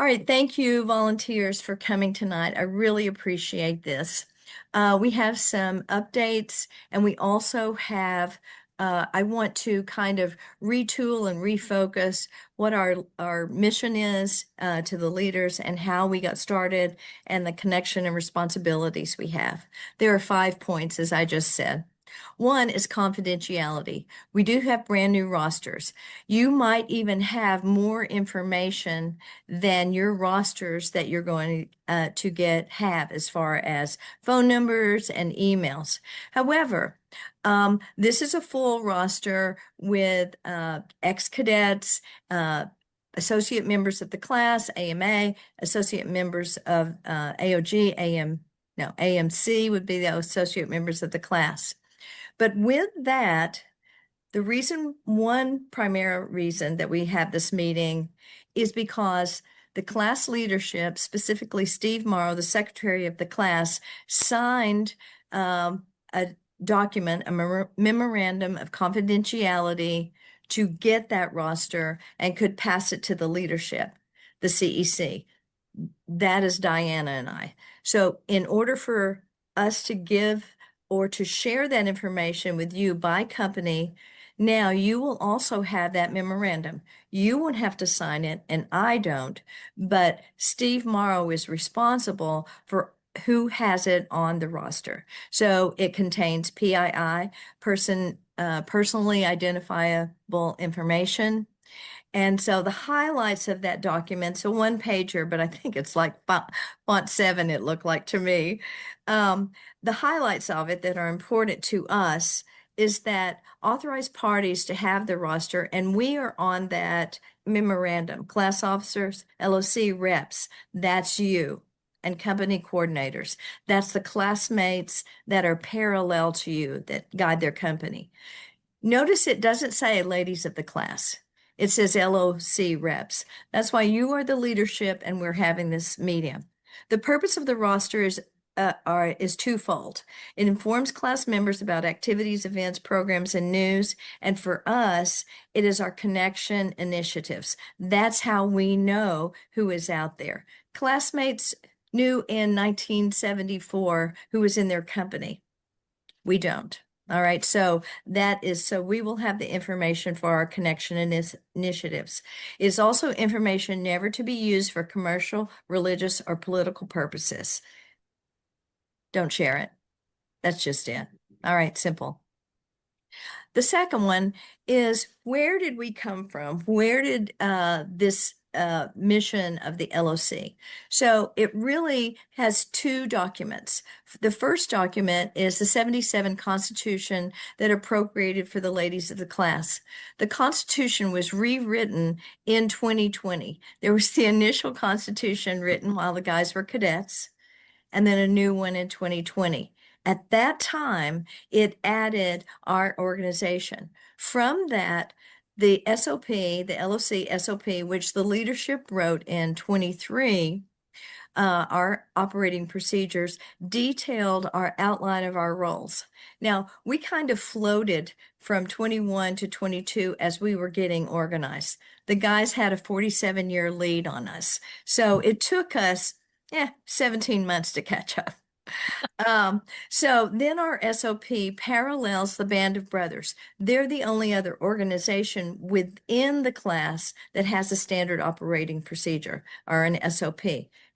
All right, thank you, volunteers, for coming tonight. I really appreciate this. We have some updates, and we also have, I want to kind of retool and refocus what our mission is to the leaders and how we got started and the connection and responsibilities we have. There are 5 points, as I just said. One is confidentiality. We do have brand new rosters. You might even have more information than your rosters that you're going to get have as far as phone numbers and emails. However, this is a full roster with ex-cadets, associate members of the class, AMA, associate members of AOG, AMC would be the associate members of the class. But with that, one primary reason that we have this meeting is because the class leadership, specifically Steve Morrow, the secretary of the class, signed a document, a memorandum of confidentiality to get that roster and could pass it to the leadership, the CEC. That is Diana and I. So in order for us to give or to share that information with you by company, now you will also have that memorandum. You won't have to sign it, and I don't, but Steve Morrow is responsible for who has it on the roster. So it contains PII, personally identifiable information. And so the highlights of that document's a one pager, but I think it's like font 7, it looked like to me. The highlights of it that are important to us is that authorized parties to have the roster, and we are on that memorandum, class officers, LOC reps, that's you, and company coordinators. That's the classmates that are parallel to you that guide their company. Notice it doesn't say ladies of the class. It says LOC reps. That's why you are the leadership and we're having this meeting. The purpose of the roster is twofold. It informs class members about activities, events, programs, and news. And for us, it is our connection initiatives. That's how we know who is out there. Classmates knew in 1974 who was in their company. We don't. All right, so we will have the information for our connection initiatives. It is also information never to be used for commercial, religious, or political purposes. Don't share it. That's just it. All right, simple. The second one is, where did we come from? Where did this mission of the LOC? So it really has 2 documents. The first document is the 77 Constitution that appropriated for the ladies of the class. The Constitution was rewritten in 2020. There was the initial Constitution written while the guys were cadets, and then a new one in 2020. At that time, it added our organization. From that, the SOP, the LOC SOP, which the leadership wrote in 23, our operating procedures detailed our outline of our roles. Now, we kind of floated from 21 to 22 as we were getting organized. The guys had a 47-year lead on us. So it took us 17 months to catch up. So then our SOP parallels the Band of Brothers. They're the only other organization within the class that has a standard operating procedure or an SOP.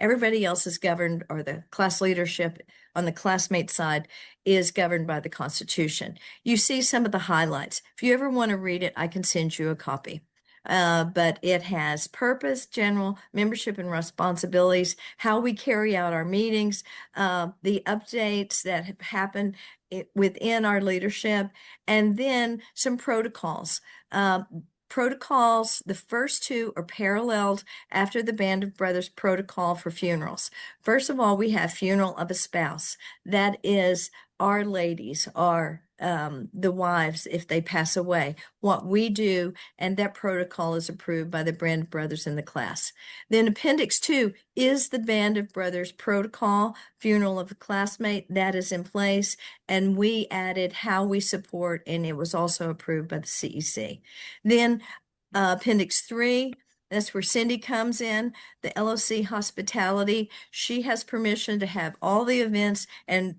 Everybody else is governed, or the class leadership on the classmate side is governed by the Constitution. You see some of the highlights. If you ever want to read it, I can send you a copy. But it has purpose, general membership and responsibilities, how we carry out our meetings, the updates that have happened within our leadership, and then some protocols. Protocols, the first 2 are paralleled after the Band of Brothers protocol for funerals. First of all, we have funeral of a spouse. That is our ladies, the wives, if they pass away, what we do, and that protocol is approved by the Band of Brothers in the class. Then Appendix 2 is the Band of Brothers protocol, funeral of a classmate, that is in place, and we added how we support, and it was also approved by the CEC. Then Appendix 3 That's where Cindy comes in, the LOC hospitality. She has permission to have all the events and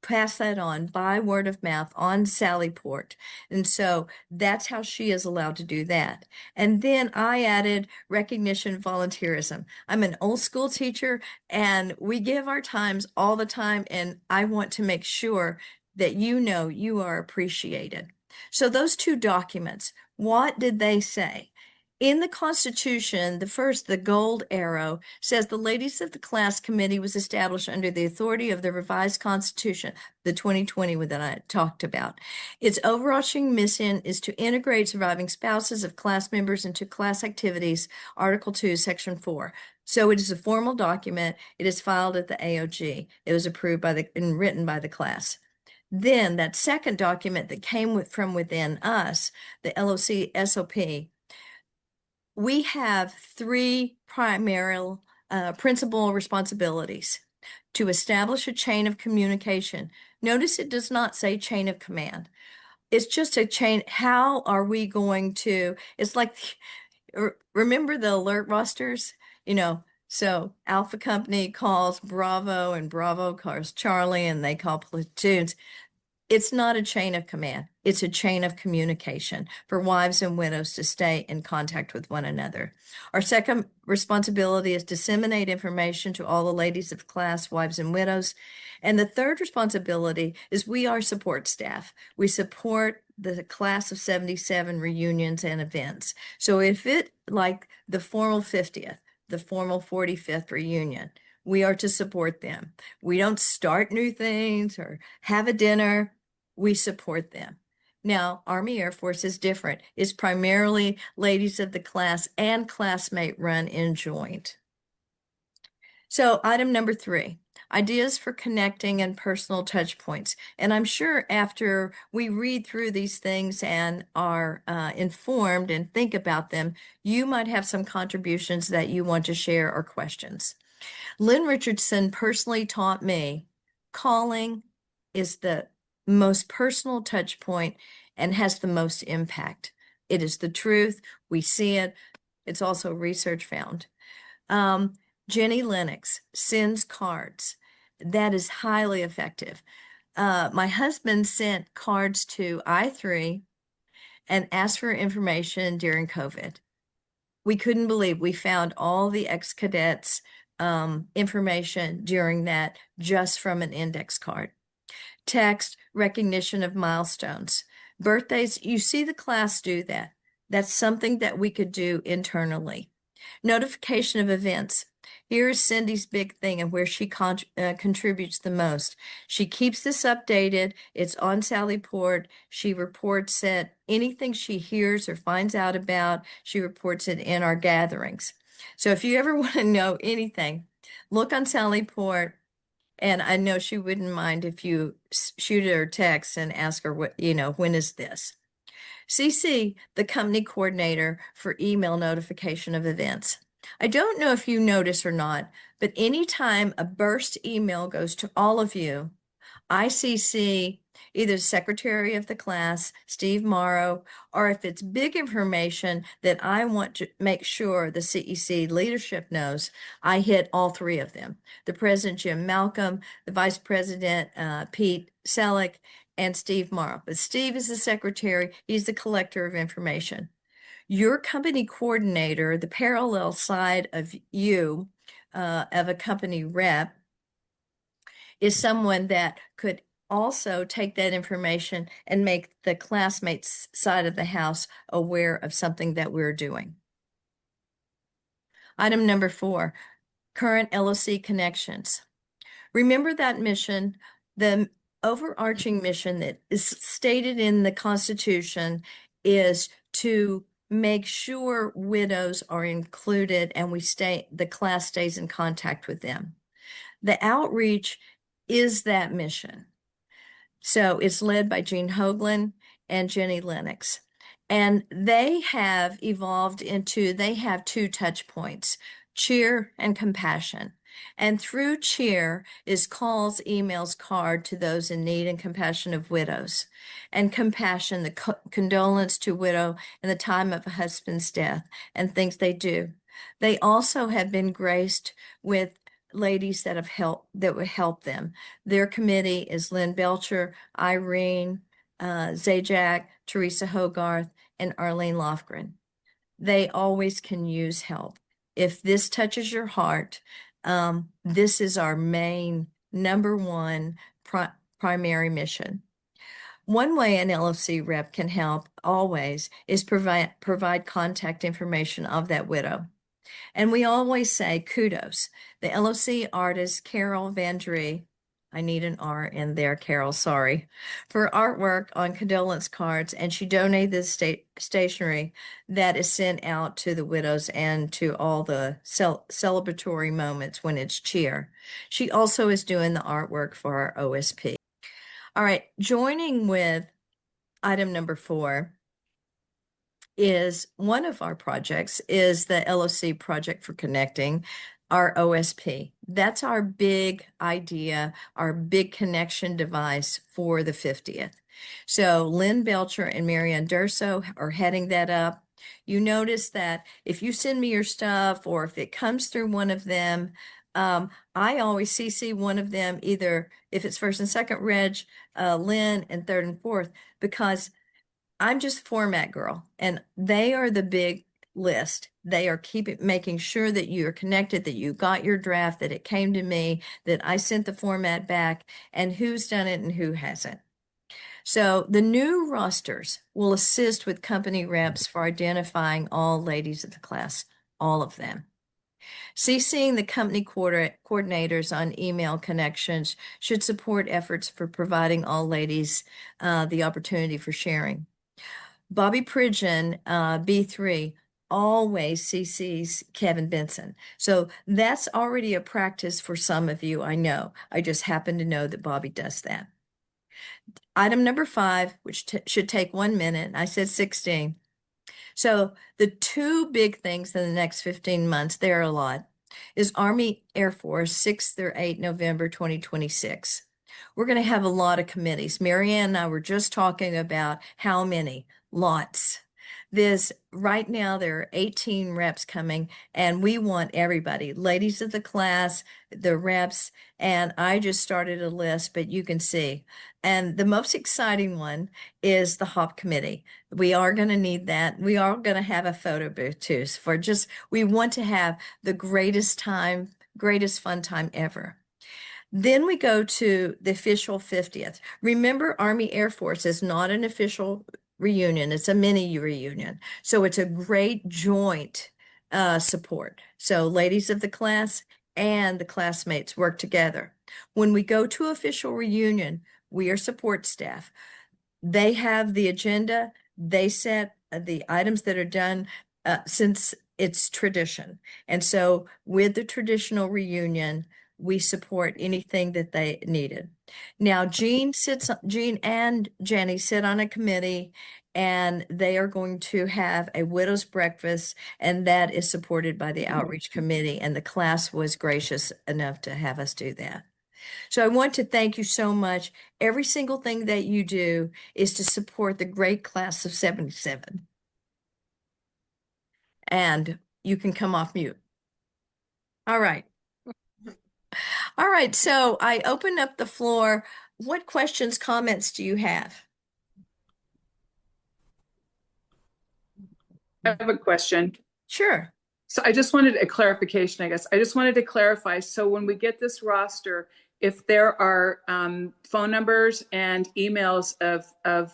pass that on by word of mouth on Sallyport. And so that's how she is allowed to do that. And then I added recognition volunteerism. I'm an old school teacher and we give our times all the time, and I want to make sure that you know you are appreciated. So those two documents, what did they say? In the Constitution, the gold arrow, says the Ladies of the Class Committee was established under the authority of the revised Constitution, the 2020 that I talked about. Its overarching mission is to integrate surviving spouses of class members into class activities, Article 2, Section 4. So it is a formal document. It is filed at the AOG. It was approved and written by the class. Then that second document that came from within us, the LOC SOP, we have three primary principal responsibilities: to establish a chain of communication. Notice it does not say chain of command. It's just a chain. How are we going to, it's like, remember the alert rosters? So Alpha Company calls Bravo and Bravo calls Charlie and they call platoons. It's not a chain of command. It's a chain of communication for wives and widows to stay in contact with one another. Our second responsibility is disseminate information to all the ladies of class, wives and widows. And the third responsibility is we are support staff. We support the class of 77 reunions and events. So if it, like the formal 50th, the formal 45th reunion, we are to support them. We don't start new things or have a dinner. We support them. Now, Army Air Force is different. It's primarily ladies of the class and classmate run in joint. So item number 3, ideas for connecting and personal touch points. And I'm sure after we read through these things and are informed and think about them, you might have some contributions that you want to share or questions. Lynn Richardson personally taught me calling is the most personal touch point and has the most impact. It is the truth. We see it. It's also research found. Jenny Lennox sends cards. That is highly effective. My husband sent cards to I3 and asked for information during COVID. We couldn't believe we found all the ex-cadets information during that just from an index card. Text, recognition of milestones. Birthdays, you see the class do that. That's something that we could do internally. Notification of events. Here's Cindy's big thing and where she contributes the most. She keeps this updated. It's on Sallyport. She reports it. Anything she hears or finds out about, she reports it in our gatherings. So if you ever want to know anything, look on Sallyport. And I know she wouldn't mind if you shoot her a text and ask her when is this? CC, the company coordinator for email notification of events. I don't know if you notice or not, but anytime a burst email goes to all of you, I CC either the secretary of the class, Steve Morrow, or if it's big information that I want to make sure the CEC leadership knows, I hit all three of them. The president, Jim Malcolm, the vice president, Pete Selleck, and Steve Morrow. But Steve is the secretary. He's the collector of information. Your company coordinator, the parallel side of you, of a company rep, is someone that could also take that information and make the classmates side of the house aware of something that we're doing. Item number 4, current LOC connections. Remember that mission, the overarching mission that is stated in the Constitution is to make sure widows are included and the class stays in contact with them. The outreach is that mission. So it's led by Jean Hoagland and Jenny Lennox. And they have evolved into, they have 2 touch points. cheer, and compassion. And through cheer is calls, emails, card to those in need, and compassion of widows. And compassion, the condolence to widow in the time of a husband's death and things they do. They also have been graced with ladies that have helped that would help them. Their committee is Lynn Belcher, Irene, Zajac, Teresa Hogarth, and Arlene Lofgren. They always can use help. If this touches your heart, this is our main number one primary mission. One way an LOC rep can help always is provide contact information of that widow. And we always say kudos. The LOC artist Carol Vandry, I need an R in there, Carol, sorry, for artwork on condolence cards, and she donated the stationery that is sent out to the widows and to all the celebratory moments when it's cheer. She also is doing the artwork for our OSP. All right, joining with item number 4 is one of our projects is the LOC Project for Connecting, our OSP. That's our big idea, our big connection device for the 50th. So Lynn Belcher and Marianne Durso are heading that up. You notice that if you send me your stuff or if it comes through one of them, I always CC one of them, either if it's first and second reg, Lynn, and third and fourth, because I'm just format girl, and they are the big list. They are making sure that you are connected, that you got your draft, that it came to me, that I sent the format back, and who's done it and who hasn't. So the new rosters will assist with company reps for identifying all ladies of the class, all of them. CCing the company coordinators on email connections should support efforts for providing all ladies the opportunity for sharing. Bobby Pridgeon, B3, always CCs Kevin Benson. So that's already a practice for some of you, I know. I just happen to know that Bobby does that. Item number 5, which should take 1 minute, I said 16. So the two big things in the next 15 months, there are a lot, is Army Air Force 6th through 8 November 2026. We're going to have a lot of committees. Marianne and I were just talking about how many. Lots. Right now there are 18 reps coming, and we want everybody, ladies of the class, the reps, and I just started a list, but you can see. And the most exciting one is the HOP committee. We are going to need that. We are going to have a photo booth too. We want to have the greatest fun time ever. Then we go to the official 50th. Remember, Army Air Force is not an official reunion. It's a mini reunion. So it's a great joint support. So ladies of the class and the classmates work together. When we go to official reunion, we are support staff. They have the agenda. They set the items that are done since it's tradition. And so with the traditional reunion, we support anything that they needed. Now, Jean and Jenny sit on a committee, and they are going to have a widow's breakfast, and that is supported by the outreach committee, and the class was gracious enough to have us do that. So I want to thank you so much. Every single thing that you do is to support the great class of 77. And you can come off mute. All right. All right, so I open up the floor. What questions, comments do you have? I have a question. Sure. So I just wanted a clarification, I guess. I just wanted to clarify. So when we get this roster, if there are phone numbers and emails of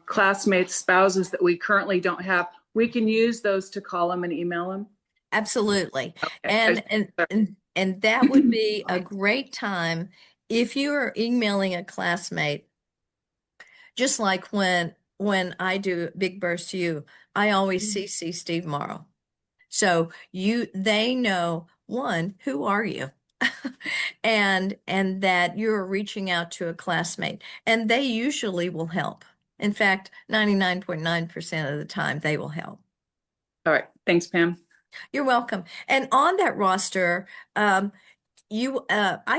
classmates, spouses that we currently don't have, we can use those to call them and email them? Absolutely. Okay. And that would be a great time if you are emailing a classmate, just like when I do Big Burst to You, I always CC Steve Morrow. So they know, one, who are you? and that you're reaching out to a classmate, and they usually will help. In fact, 99.9% of the time they will help. All right. Thanks, Pam. You're welcome. And on that roster, I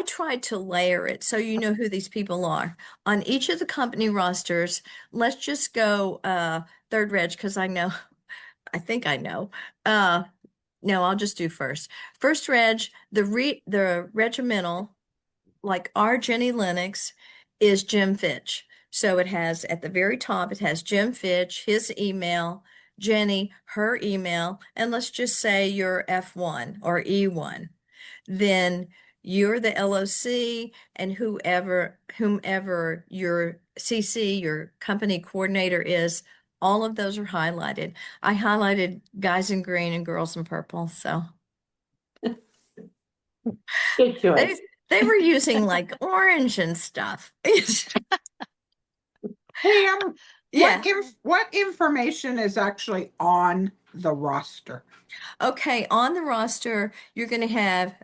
tried to layer it so you know who these people are. On each of the company rosters, let's just go third reg because I know, I think I know. Uh, no, I'll just do first. First reg, the regimental, like our Jenny Lennox, is Jim Fitch. So it has at the very top, it has Jim Fitch, his email, Jenny, her email, and let's just say you're F1 or E1. Then you're the LOC and whomever your CC, your company coordinator is, all of those are highlighted. I highlighted guys in green and girls in purple, so Good they choice. they were using like orange and stuff. Pam, Yeah. what information is actually on the roster? Okay, on the roster, you're going to have,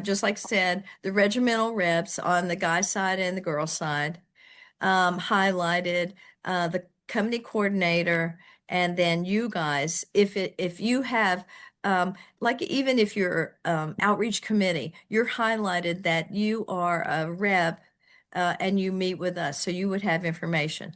just like I said, the regimental reps on the guy side and the girl side, highlighted, the company coordinator, and then you guys. If you have, like even if you're outreach committee, you're highlighted that you are a rep, and you meet with us, so you would have information.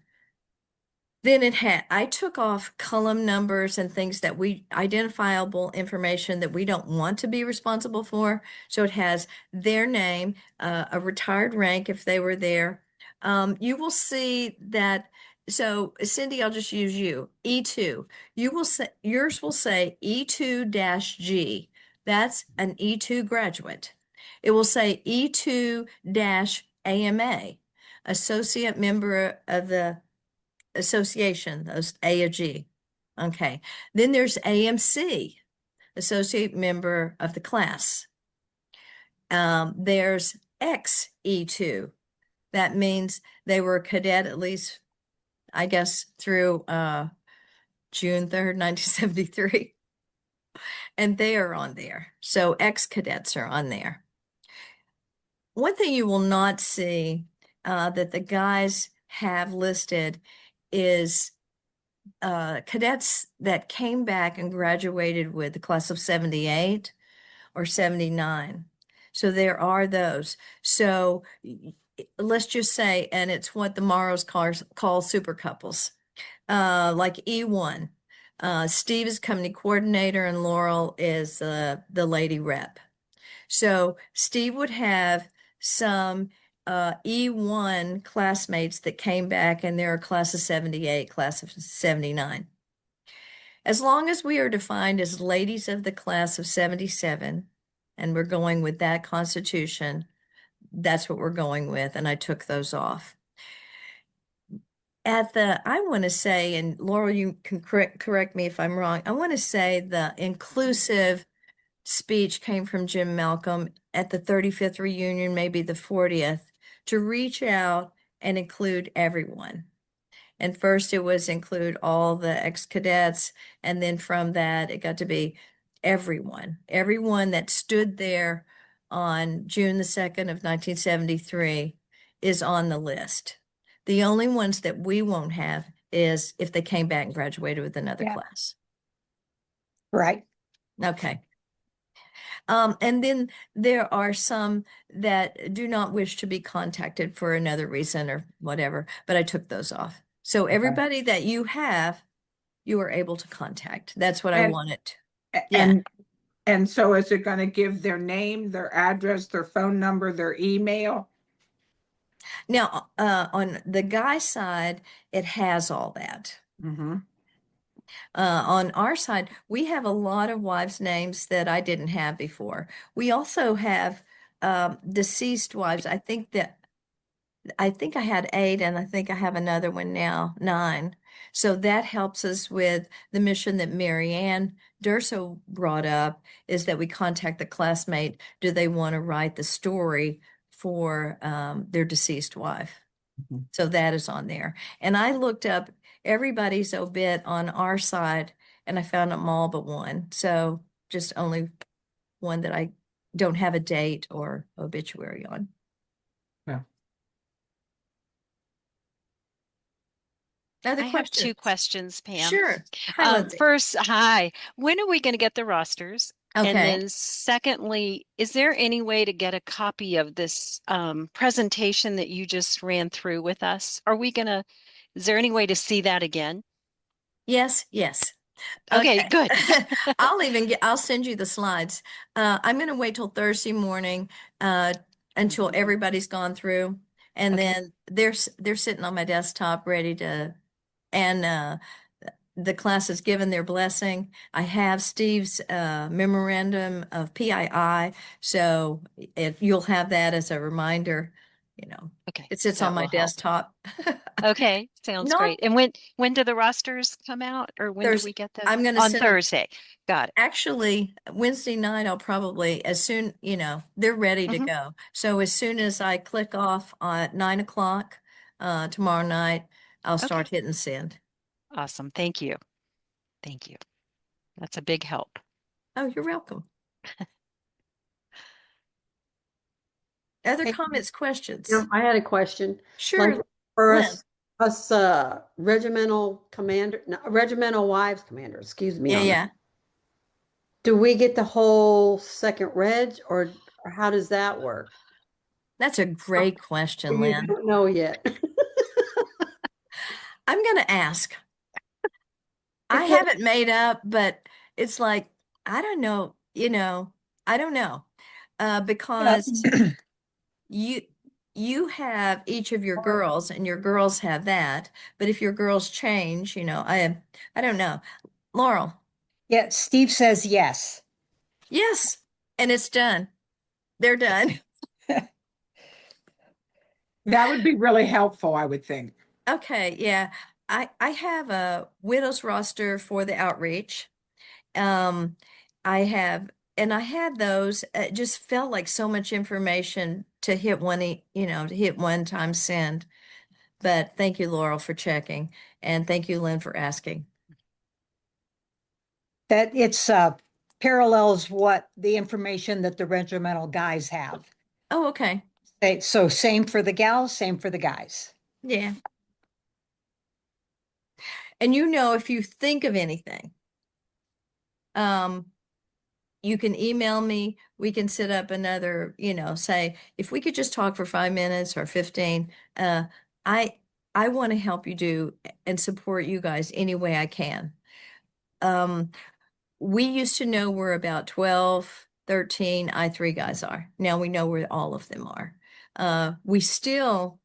Then I took off column numbers and things that identifiable information that we don't want to be responsible for. So it has their name, a retired rank if they were there. You will see that. So Cindy, I'll just use you. E2. Yours will say E2-G. That's an E2 graduate. It will say E2-AMA, associate member of the association, those A or G. Okay. Then there's AMC, associate member of the class. There's XE2. That means they were a cadet at least, I guess, through June 3rd, 1973. And they are on there. So ex cadets are on there. One thing you will not see that the guys have listed is cadets that came back and graduated with the class of 78 or 79. So there are those. So let's just say, and it's what the Morrows call super couples, like E1. Steve is company coordinator and Laurel is the lady rep. So Steve would have some E1 classmates that came back and they're a class of 78, class of 79. As long as we are defined as ladies of the class of 77, and we're going with that constitution, that's what we're going with, and I took those off. I want to say, and Laurel, you can correct me if I'm wrong, I want to say the inclusive speech came from Jim Malcolm at the 35th reunion, maybe the 40th, to reach out and include everyone. And first it was include all the ex-cadets, and then from that it got to be everyone that stood there on June the 2nd of 1973 is on the list. The only ones that we won't have is if they came back and graduated with another Yeah. class. Right. Okay. And then there are some that do not wish to be contacted for another reason or whatever, but I took those off. So everybody that you have, you are able to contact. That's what I And- wanted. Yeah. And so is it going to give their name, their address, their phone number, their email? Now, on the guy side, it has all that. Mm-hmm. On our side, we have a lot of wives' names that I didn't have before. We also have deceased wives. I think I had 8, and I think I have another one now, 9. So that helps us with the mission that Mary Ann Durso brought up, is that we contact the classmate. Do they want to write the story for their deceased wife? Mhm. So that is on there. And I looked up everybody's obit on our side, and I found them all but one. So just only one that I don't have a date or obituary on. Yeah. Other I have two questions? questions, Pam. Sure. Hi, Lindsay. First, hi. When are we going to get the rosters? And Okay. then secondly, is there any way to get a copy of this presentation that you just ran through with us? Is there any way to see that again? Yes, yes. Okay, Okay. good. I'll send you the slides. I'm going to wait till Thursday morning until everybody's gone through. And Okay. then they're sitting on my desktop ready to, and the class has given their blessing. I have Steve's memorandum of PII, so you'll have that as a reminder. You know, Okay, it sits on that my will help. desktop. Okay, sounds Not great. And when do the rosters come out, or when do There's, we get those? I'm going to On send them. Thursday. Got it. Actually, Wednesday night, I'll probably, as soon, they're ready to Mhm. go. So as soon as I click off at 9 o'clock tomorrow night, I'll start Okay. hitting send. Awesome. Thank you. Thank you. That's a big help. Oh, you're welcome. Other Hey, comments, questions? I had a question. Sure, Like for Lynn. us regimental wives commander, excuse me Yeah, on that. yeah. Do we get the whole second reg or how does that work? That's a great question, You Lynn. don't know yet. I'm going to ask. I Because haven't made up, but it's like, I don't know, I don't know. Because you you have each of your girls and your girls have that, but if your girls change, I don't know. Laurel, Yeah, Steve says yes. yes, and it's done. They're done. That would be really helpful, I would think. Okay, yeah. I have a widows roster for the outreach. Um, I had those. It just felt like so much information to hit to hit one time send. But thank you, Laurel, for checking, and thank you, Lynn, for asking. That it's parallels what the information that the regimental guys have. Oh, okay. So same for the gals, same for the guys. Yeah. And if you think of anything, um, you can email me. We can set up another, say, if we could just talk for 5 minutes or 15, I I want to help you do and support you guys any way I can. We used to know where about 12, 13 I3 guys are. Now we know where all of them are. We still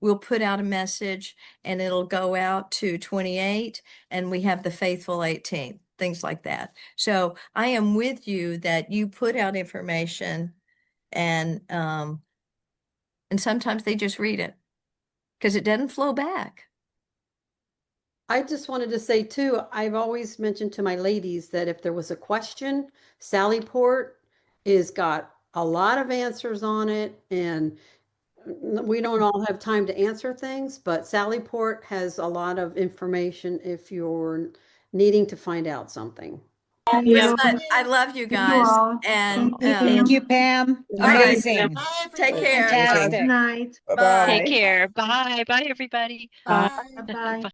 will put out a message and it'll go out to 28 and we have the faithful 18, things like that. So I am with you that you put out information and sometimes they just read it because it doesn't flow back. I just wanted to say too, I've always mentioned to my ladies that if there was a question, Sallyport is got a lot of answers on it and we don't all have time to answer things, but Sallyport has a lot of information if you're needing to find out something. Well, I love you guys. And Thank you, Pam. All right. Amazing. Take care. Fantastic. Night. Bye. Take care. Bye. Bye, everybody. Bye. Bye. Bye.